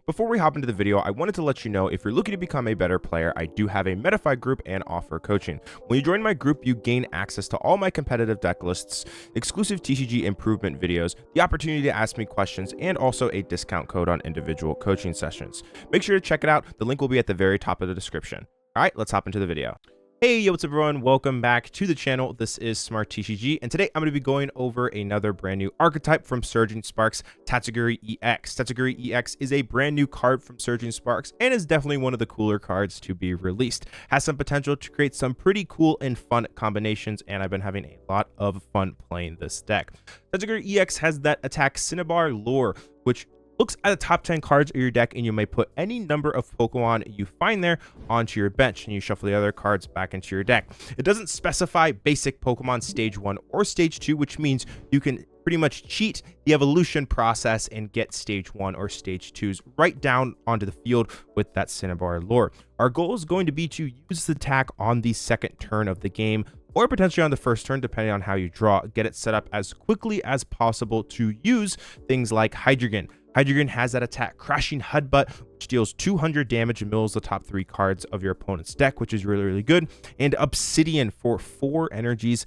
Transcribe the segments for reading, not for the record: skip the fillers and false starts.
Before we hop into the video, I wanted to let you know if you're looking to become a better player, I do have a Metafy group and offer coaching. When you join my group, you gain access to all my competitive deck lists, exclusive TCG improvement videos, the opportunity to ask me questions, and also a discount code on individual coaching sessions. Make sure to check it out. The link will be at the very top of the description. All right, let's hop into the video. Hey, yo, what's up everyone? Welcome back to the channel. This is Smart TCG, and today I'm going to be going over another brand new archetype from Surging Sparks, Tatsugiri EX. Tatsugiri EX is a brand new card from Surging Sparks and is definitely one of the cooler cards to be released. Has some potential to create some pretty cool and fun combinations, and I've been having a lot of fun playing this deck. Tatsugiri EX has that attack Cinnabar lore, which looks at the top 10 cards of your deck, and you may put any number of Pokemon you find there onto your bench, and you shuffle the other cards back into your deck. It doesn't specify basic Pokemon stage 1 or stage 2, which means you can pretty much cheat the evolution process and get stage 1 or stage 2s right down onto the field with that Cinnabar lore. Our goal is going to be to use the attack on the second turn of the game, or potentially on the first turn, depending on how you draw. Get it set up as quickly as possible to use things like Hydreigon. Hydreigon has that attack Crashing Headbutt, which deals 200 damage and mills the top 3 cards of your opponent's deck, which is really, really good. And Obsidian for 4 energies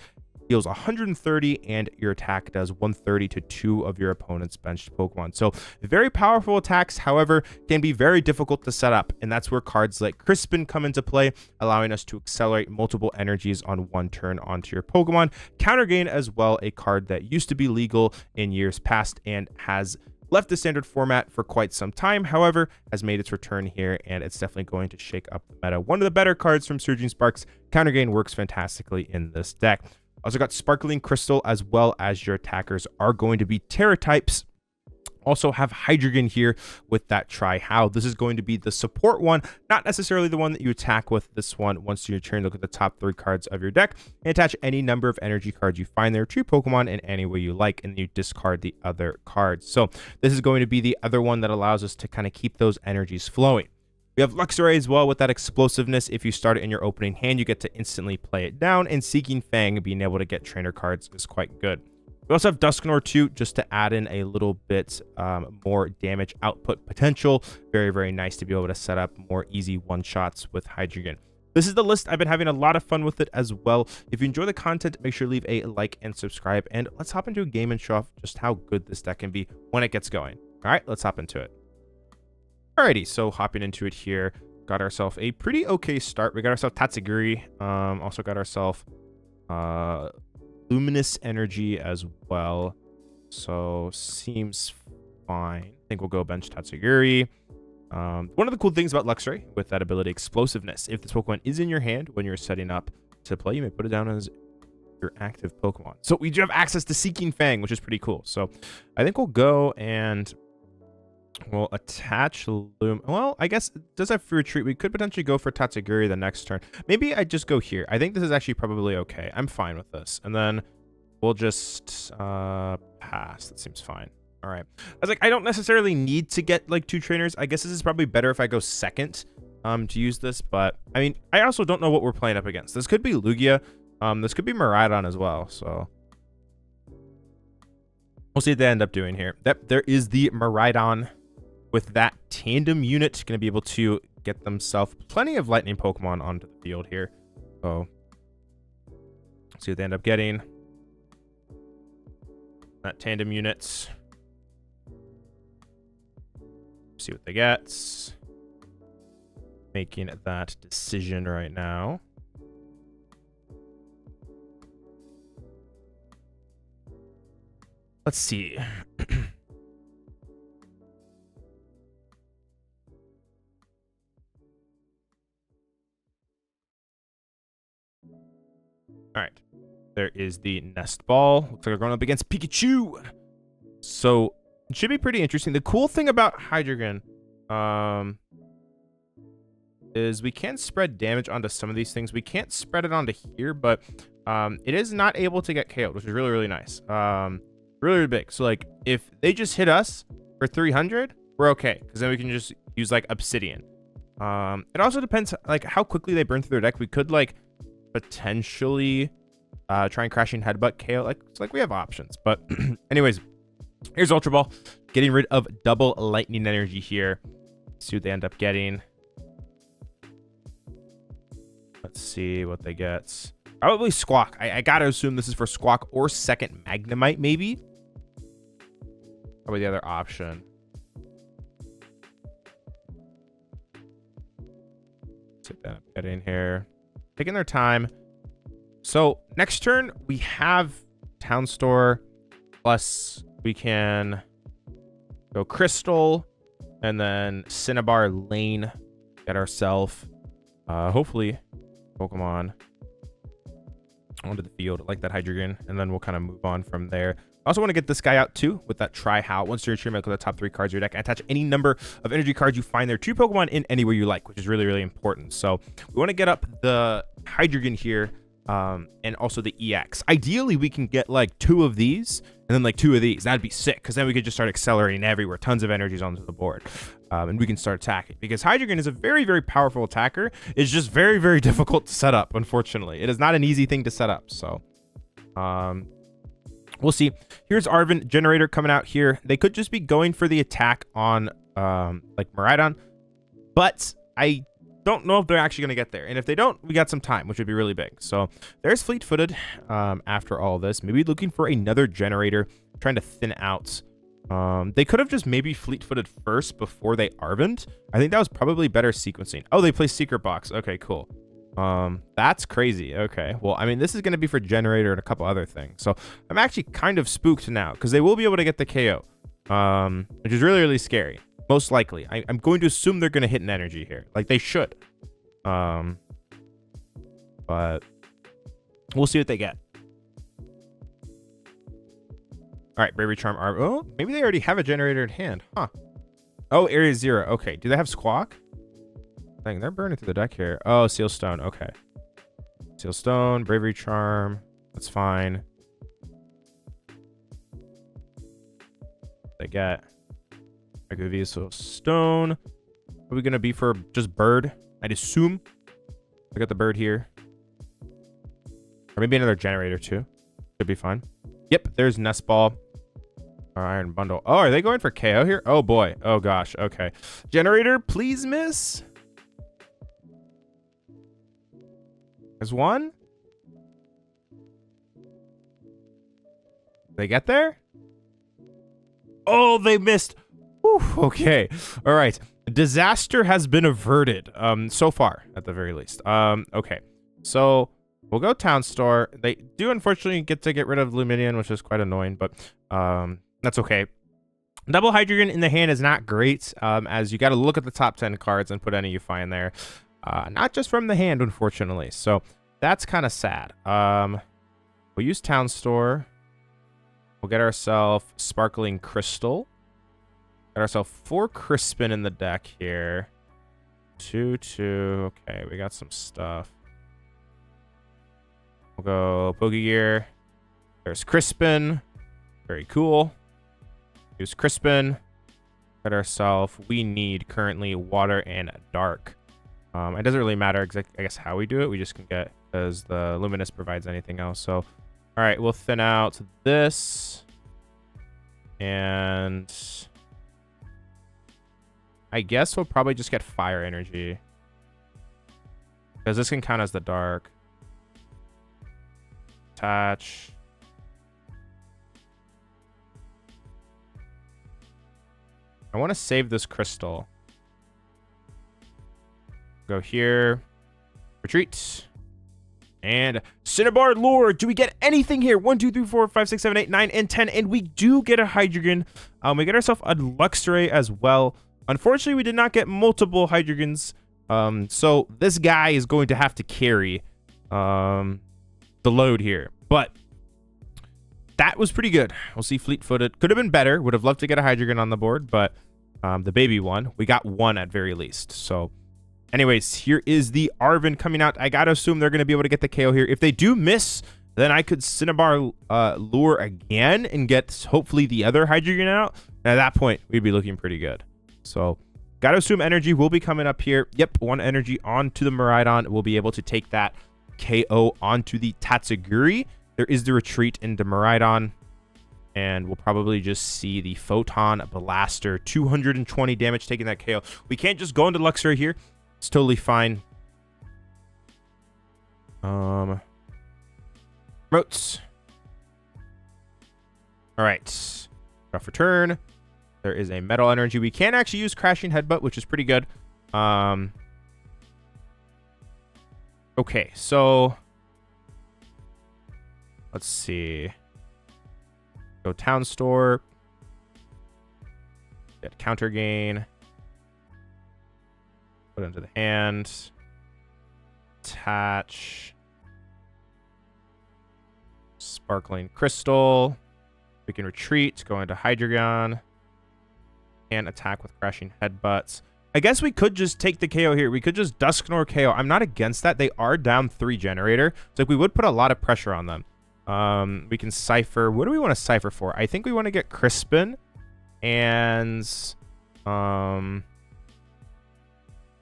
deals 130, and your attack does 130 to 2 of your opponent's benched Pokemon. So very powerful attacks, however, can be very difficult to set up, and that's where cards like Crispin come into play, allowing us to accelerate multiple energies on one turn onto your Pokemon. Counter Gain as well, a card that used to be legal in years past and has left the standard format for quite some time, however, has made its return here, and it's definitely going to shake up the meta. One of the better cards from Surging Sparks. Counter Gain works fantastically in this deck. Also got Sparkling Crystal, as well as your attackers are going to be Terra types. Also have Hydreigon here with that Tri-How. This is going to be the support one, not necessarily the one that you attack with. This one, once your turn, look at the top 3 cards of your deck and attach any number of energy cards you find there to your Pokemon in any way you like, and you discard the other cards. So this is going to be the other one that allows us to kind of keep those energies flowing. We have Luxray as well with that explosiveness. If you start it in your opening hand, you get to instantly play it down, and Seeking Fang, being able to get trainer cards, is quite good. We also have Dusknoir too, just to add in a little bit more damage output potential. Very, very nice to be able to set up more easy one-shots with Hydreigon. This is the list. I've been having a lot of fun with it as well. If you enjoy the content, make sure to leave a like and subscribe, and let's hop into a game and show off just how good this deck can be when it gets going. All right, let's hop into it. Alrighty, so hopping into it here, got ourselves a pretty okay start. We got ourselves Tatsugiri, also got ourselves Luminous Energy as well, so seems fine. I think we'll go bench Tatsugiri. One of the cool things about Luxray with that ability, Explosiveness, if this Pokemon is in your hand when you're setting up to play, you may put it down as your active Pokemon. So we do have access to Seeking Fang, which is pretty cool. So I think we'll go and we'll attach Well, I guess it does have free retreat. We could potentially go for Tatsugiri the next turn. Maybe I just go here. I think this is actually probably okay. I'm fine with this. And then we'll just pass. That seems fine. All right. I was like, I don't necessarily need to get like 2 trainers. I guess this is probably better if I go second to use this. But I mean, I also don't know what we're playing up against. This could be Lugia. This could be Miraidon as well. So we'll see what they end up doing here. There is the Miraidon. With that tandem unit, going to be able to get themselves plenty of lightning Pokemon onto the field here. So, see what they end up getting. That tandem unit. See what they get. Making that decision right now. Let's see. All right, there is the Nest Ball. Looks like we're going up against Pikachu. So it should be pretty interesting. The cool thing about Hydreigon is we can spread damage onto some of these things. We can't spread it onto here, but it is not able to get KO'd, which is really, really nice. Really, really big. So like if they just hit us for 300, we're okay, because then we can just use like Obsidian. It also depends like how quickly they burn through their deck. We could like potentially try and Crashing Headbutt KO. Like we have options. But anyways, here's Ultra Ball, getting rid of double lightning energy here. Let's see what they end up getting. Let's see what they get. Probably Squawk. I gotta assume this is for Squawk or second Magnemite, maybe. Probably the other option. Sit that get in here. Taking their time. So next turn we have Town Store. Plus we can go Crystal and then Cinnabar Lane. Get ourselves hopefully Pokemon onto the field. I like that Hydreigon, and then we'll kind of move on from there. I also want to get this guy out too with that Try-How. Once you're in with the top 3 cards of your deck, attach any number of energy cards you find there to Pokemon in any way you like, which is really, really important. So we want to get up the Hydreigon here, and also the EX. Ideally, we can get like 2 of these and then like 2 of these. That'd be sick, because then we could just start accelerating everywhere. Tons of energies onto the board, and we can start attacking. Because Hydreigon is a very, very powerful attacker. It's just very, very difficult to set up, unfortunately. It is not an easy thing to set up. So we'll see. Here's Arven Generator coming out here. They could just be going for the attack on like Miraidon, but I don't know if they're actually going to get there. And if they don't, we got some time, which would be really big. So there's Fleet-Footed after all this. Maybe looking for another generator, trying to thin out. They could have just maybe Fleet-Footed first before they Arvened. I think that was probably better sequencing. Oh, they play Secret Box. Okay, cool. That's crazy. Okay, well, I mean, this is going to be for generator and a couple other things. So I'm actually kind of spooked now, because they will be able to get the KO, which is really, really scary. Most likely. I'm going to assume they're going to hit an energy here. Like, they should. But we'll see what they get. All right, Bravery Charm. Oh, maybe they already have a generator in hand. Huh. Oh, Area 0. Okay. Do they have Squawk? Dang, they're burning through the deck here. Oh, Seal Stone. Okay. Seal Stone, Bravery Charm. That's fine. They get... I could be so Stone. Are we gonna be for just Bird? I'd assume. I got the Bird here. Or maybe another generator too. Could be fine. Yep, there's Nest Ball. Or Iron Bundle. Oh, are they going for KO here? Oh boy. Oh gosh. Okay. Generator, please miss. There's one. They get there? Oh, they missed. Whew, okay. All right. Disaster has been averted. So far, at the very least. Okay. So we'll go Town Store. They do unfortunately get to get rid of Luminion, which is quite annoying, but that's okay. Double Hydreigon in the hand is not great, as you got to look at the top 10 cards and put any you find there. Not just from the hand, unfortunately. So that's kind of sad. We'll use Town Store. We'll get ourselves Sparkling Crystal. Got ourselves 4 Crispin in the deck here. 2. Okay, we got some stuff. We'll go Pokegear. There's Crispin. Very cool. Use Crispin. Got ourselves. We need currently Water and Dark. It doesn't really matter exactly, I guess, how we do it. We just can get, as the Luminous provides anything else. So, all right, we'll thin out this. And I guess we'll probably just get Fire Energy, because this can count as the Dark. Attach. I want to save this crystal. Go here. Retreat. And Cinnabar Lure. Do we get anything here? 1, 2, 3, 4, 5, 6, 7, 8, 9, and 10. And we do get a Hydreigon. We get ourselves a Luxray as well. Unfortunately, we did not get multiple Hydreigons. So this guy is going to have to carry the load here. But that was pretty good. We'll see Fleet-Footed. Could have been better. Would have loved to get a Hydreigon on the board, but the baby one. We got one at very least. So anyways, here is the Arven coming out. I gotta assume they're gonna be able to get the KO here. If they do miss, then I could Cinnabar Lure again and get hopefully the other Hydreigon out. And at that point, we'd be looking pretty good. So gotta assume energy will be coming up here. Yep, 1 energy onto the Miraidon. We'll be able to take that KO onto the Tatsugiri. There is the retreat into Miraidon. And we'll probably just see the Photon Blaster. 220 damage taking that KO. We can't just go into Luxray here. It's totally fine. Promotes. All right. Draw for turn. There is a Metal Energy. We can actually use Crashing Headbutt, which is pretty good. Okay, so let's see. Go Town Store. Get Counter Gain. Put it into the hand. Attach. Sparkling Crystal. We can retreat. Go into Hydreigon. And attack with Crashing Headbutts. I guess we could just take the KO here. We could just Dusknoir KO. I'm not against that. They are down 3 generator. So like, we would put a lot of pressure on them. We can Cypher. What do we want to Cypher for? I think we want to get Crispin. And the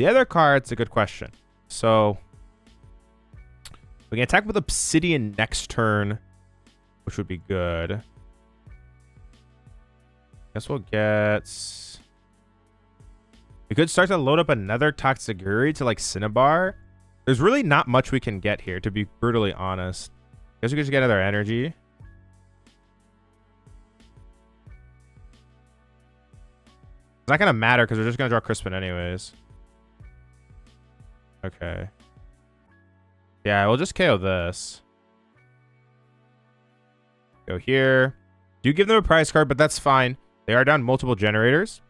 other card's a good question. So we can attack with Obsidian next turn, which would be good. Guess we'll get... We could start to load up another Tatsugiri to like Cinnabar. There's really not much we can get here, to be brutally honest. Guess we could just get another energy. It's not going to matter because we're just going to draw Crispin anyways. Okay. Yeah, we'll just KO this. Go here. Do give them a prize card, but that's fine. They are down multiple generators.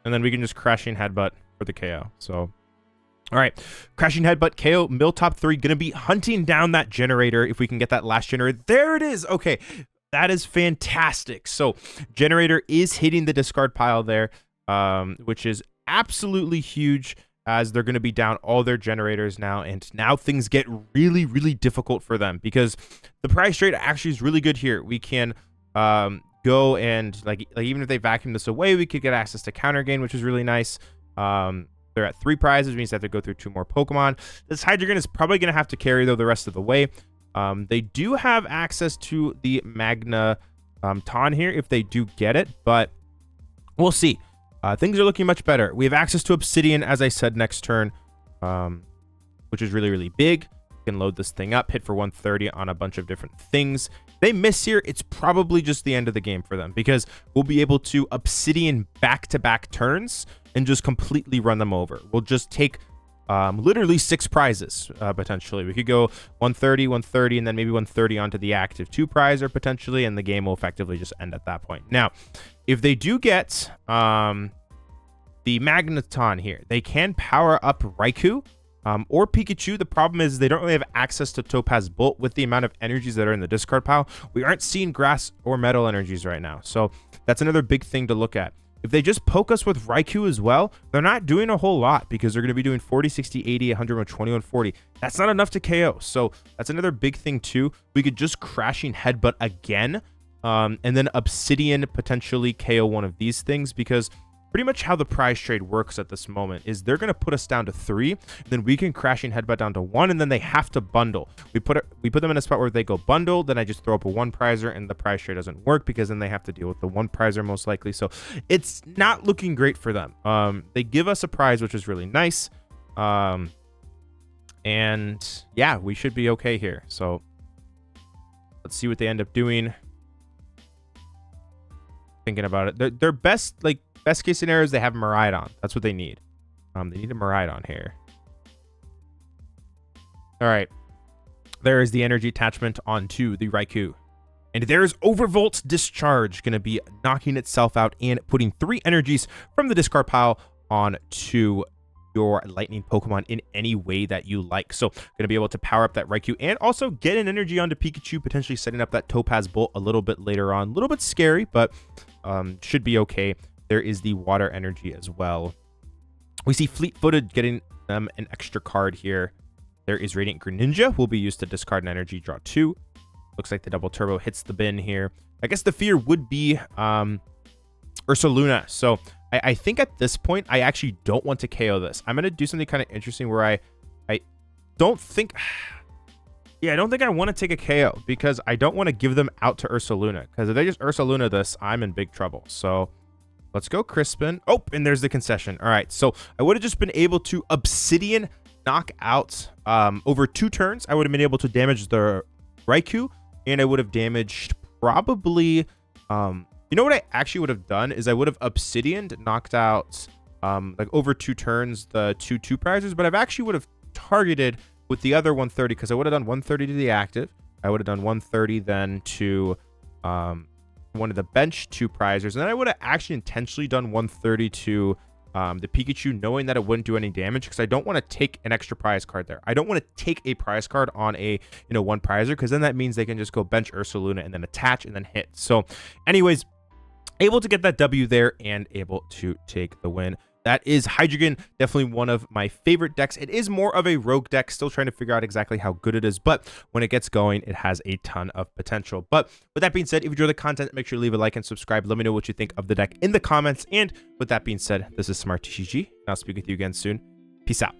And then we can just Crashing Headbutt for the KO. So, all right. Crashing Headbutt, KO, mill top 3. Going to be hunting down that generator if we can get that last generator. There it is. Okay. That is fantastic. So, generator is hitting the discard pile there, which is absolutely huge as they're going to be down all their generators now. And now things get really, really difficult for them because the price trade actually is really good here. We can... go and like even if they vacuum this away, we could get access to Counter Gain, which is really nice. They're at 3 prizes, which means they have to go through 2 more Pokemon. This Hydreigon is probably going to have to carry though the rest of the way. They do have access to the Magna Ton here if they do get it, but we'll see. Things are looking much better. We have access to Obsidian, as I said, next turn, which is really, really big. Can load this thing up, hit for 130 on a bunch of different things. They miss here, it's probably just the end of the game for them because we'll be able to Obsidian back-to-back turns and just completely run them over. We'll just take literally 6 prizes potentially. We could go 130, 130, and then maybe 130 onto the active 2 prize or potentially, and the game will effectively just end at that point. Now, if they do get the Magneton here, they can power up Raikou. Or Pikachu. The problem is they don't really have access to Topaz Bolt with the amount of energies that are in the discard pile. We aren't seeing grass or metal energies right now. So that's another big thing to look at. If they just poke us with Raikou as well, they're not doing a whole lot because they're going to be doing 40, 60, 80, 100, 120, 140. That's not enough to KO. So that's another big thing too. We could just Crashing Headbutt again and then Obsidian potentially KO one of these things because pretty much how the prize trade works at this moment is they're going to put us down to 3, then we can Crashing Headbutt down to 1, and then they have to bundle. We put them in a spot where they go bundle, then I just throw up a 1 prizer, and the prize trade doesn't work because then they have to deal with the 1 prizer most likely. So it's not looking great for them. They give us a prize, which is really nice. And yeah, we should be okay here. So let's see what they end up doing. Thinking about it, their best case scenario is they have Miraidon. That's what they need. They need a Miraidon here. All right. There is the energy attachment onto the Raikou. And there's Overvolt's Discharge going to be knocking itself out and putting 3 energies from the discard pile onto your lightning Pokemon in any way that you like. So going to be able to power up that Raikou and also get an energy onto Pikachu, potentially setting up that Topaz Bolt a little bit later on. A little bit scary, but should be okay. There is the water energy as well. We see Fleet-Footed getting them an extra card here. There is Radiant Greninja, will be used to discard an energy, draw 2. Looks like the double turbo hits the bin here. I guess the fear would be Ursaluna. So I think at this point, I actually don't want to KO this. I'm going to do something kind of interesting where I don't think... Yeah, I don't think I want to take a KO because I don't want to give them out to Ursaluna, because if they just Ursaluna this, I'm in big trouble. So let's go Crispin. Oh, and there's the concession. All right, so I would have just been able to Obsidian knock out over 2 turns. I would have been able to damage the Raikou, and I would have damaged probably... you know what I actually would have done is I would have Obsidianed, knocked out like over 2 turns the 2 prizes, but I've actually would have targeted with the other 130, because I would have done 130 to the active. I would have done 130 then to one of the bench 2 prizers, and then I would have actually intentionally done 130 to the Pikachu, knowing that it wouldn't do any damage, because I don't want to take an extra prize card there. I don't want to take a prize card on a 1 prizer, because then that means they can just go bench Ursaluna and then attach and then hit. So anyways, able to get that W there and able to take the win. That is Hydreigon, definitely one of my favorite decks. It is more of a rogue deck, still trying to figure out exactly how good it is, but when it gets going, it has a ton of potential. But with that being said, if you enjoy the content, make sure to leave a like and subscribe. Let me know what you think of the deck in the comments. And with that being said, this is Smart TCG, and I'll speak with you again soon. Peace out.